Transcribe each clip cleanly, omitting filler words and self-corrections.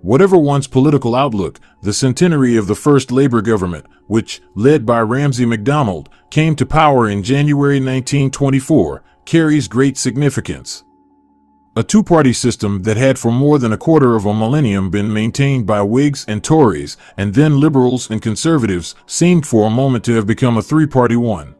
Whatever one's political outlook, the centenary of the first Labor government, which, led by Ramsay MacDonald, came to power in January 1924, carries great significance. A two-party system that had for more than a quarter of a millennium been maintained by Whigs and Tories, and then Liberals and Conservatives, seemed for a moment to have become a three-party one.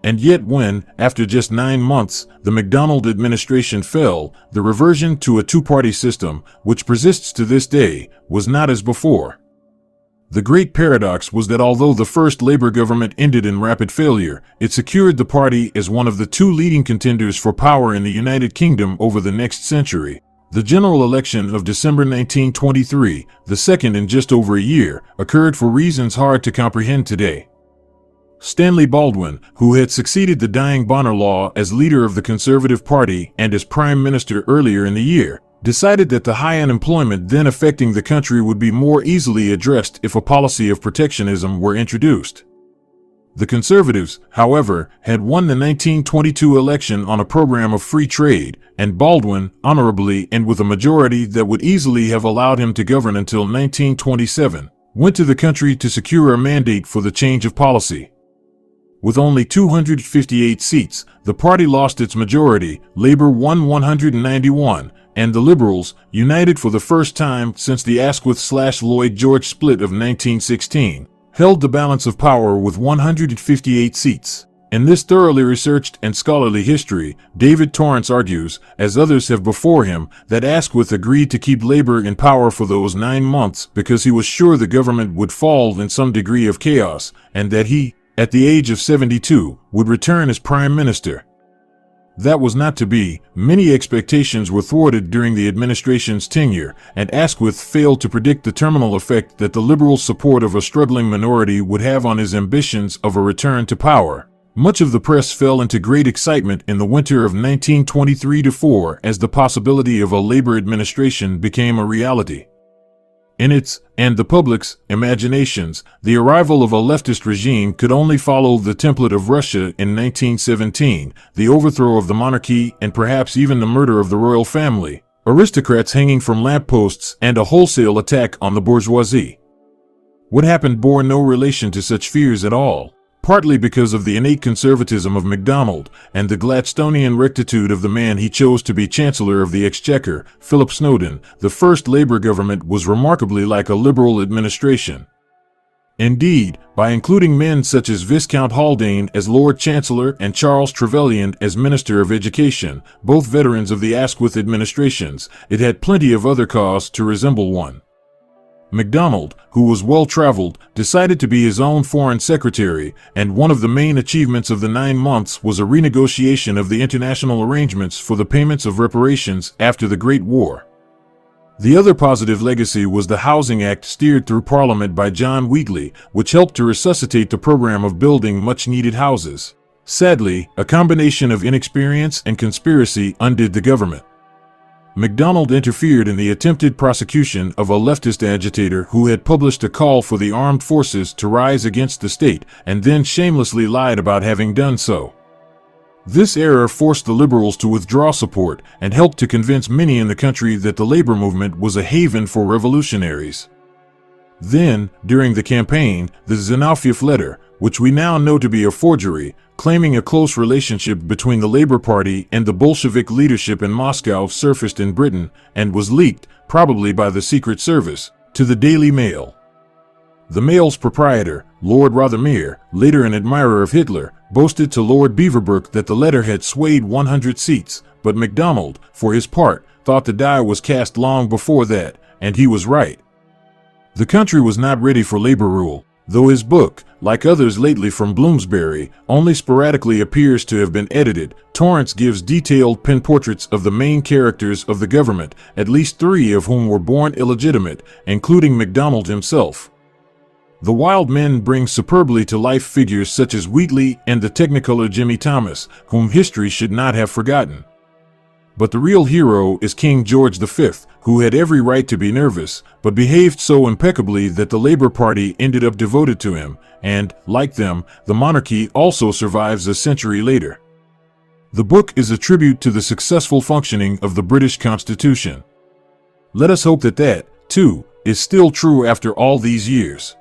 And yet when, after just 9 months, the MacDonald administration fell, the reversion to a two-party system, which persists to this day, was not as before. The great paradox was that although the first Labor government ended in rapid failure, it secured the party as one of the two leading contenders for power in the United Kingdom over the next century. The general election of December 1923, the second in just over a year, occurred for reasons hard to comprehend today. Stanley Baldwin, who had succeeded the dying Bonner Law as leader of the Conservative Party and as Prime Minister earlier in the year, decided that the high unemployment then affecting the country would be more easily addressed if a policy of protectionism were introduced. The Conservatives, however, had won the 1922 election on a program of free trade, and Baldwin, honorably and with a majority that would easily have allowed him to govern until 1927, went to the country to secure a mandate for the change of policy. With only 258 seats, the party lost its majority, Labour won 191, and the Liberals, united for the first time since the Asquith/Lloyd George split of 1916, held the balance of power with 158 seats. In this thoroughly researched and scholarly history, David Torrance argues, as others have before him, that Asquith agreed to keep Labour in power for those 9 months because he was sure the government would fall in some degree of chaos, and that he, at the age of 72, would return as Prime Minister. That was not to be. Many expectations were thwarted during the administration's tenure, and Asquith failed to predict the terminal effect that the Liberal support of a struggling minority would have on his ambitions of a return to power. Much of the press fell into great excitement in the winter of 1923-4 as the possibility of a Labor administration became a reality. In its, and the public's, imaginations, the arrival of a leftist regime could only follow the template of Russia in 1917, the overthrow of the monarchy and perhaps even the murder of the royal family, aristocrats hanging from lampposts, and a wholesale attack on the bourgeoisie. What happened bore no relation to such fears at all, partly because of the innate conservatism of MacDonald and the Gladstonian rectitude of the man he chose to be Chancellor of the Exchequer, Philip Snowden. The first Labour government was remarkably like a Liberal administration. Indeed, by including men such as Viscount Haldane as Lord Chancellor and Charles Trevelyan as Minister of Education, both veterans of the Asquith administrations, it had plenty of other cause to resemble one. MacDonald, who was well-traveled, decided to be his own foreign secretary, and one of the main achievements of the 9 months was a renegotiation of the international arrangements for the payments of reparations after the Great War. The other positive legacy was the Housing Act steered through Parliament by John Wheatley, which helped to resuscitate the program of building much-needed houses. Sadly, a combination of inexperience and conspiracy undid the government. MacDonald interfered in the attempted prosecution of a leftist agitator who had published a call for the armed forces to rise against the state and then shamelessly lied about having done so. This error forced the Liberals to withdraw support and helped to convince many in the country that the labor movement was a haven for revolutionaries. Then, during the campaign, the Zinoviev letter, which we now know to be a forgery, claiming a close relationship between the Labour Party and the Bolshevik leadership in Moscow, surfaced in Britain and was leaked, probably by the Secret Service, to the Daily Mail. The Mail's proprietor, Lord Rothermere, later an admirer of Hitler, boasted to Lord Beaverbrook that the letter had swayed 100 seats, but MacDonald, for his part, thought the die was cast long before that, and he was right. The country was not ready for Labour rule, though his book, like others lately from Bloomsbury, only sporadically appears to have been edited. Torrance gives detailed pen portraits of the main characters of the government, at least 3 of whom were born illegitimate, including MacDonald himself. The wild men bring superbly to life figures such as Wheatley and the Technicolor Jimmy Thomas, whom history should not have forgotten. But the real hero is King George V, who had every right to be nervous, but behaved so impeccably that the Labour Party ended up devoted to him, and, like them, the monarchy also survives a century later. The book is a tribute to the successful functioning of the British Constitution. Let us hope that, too, is still true after all these years.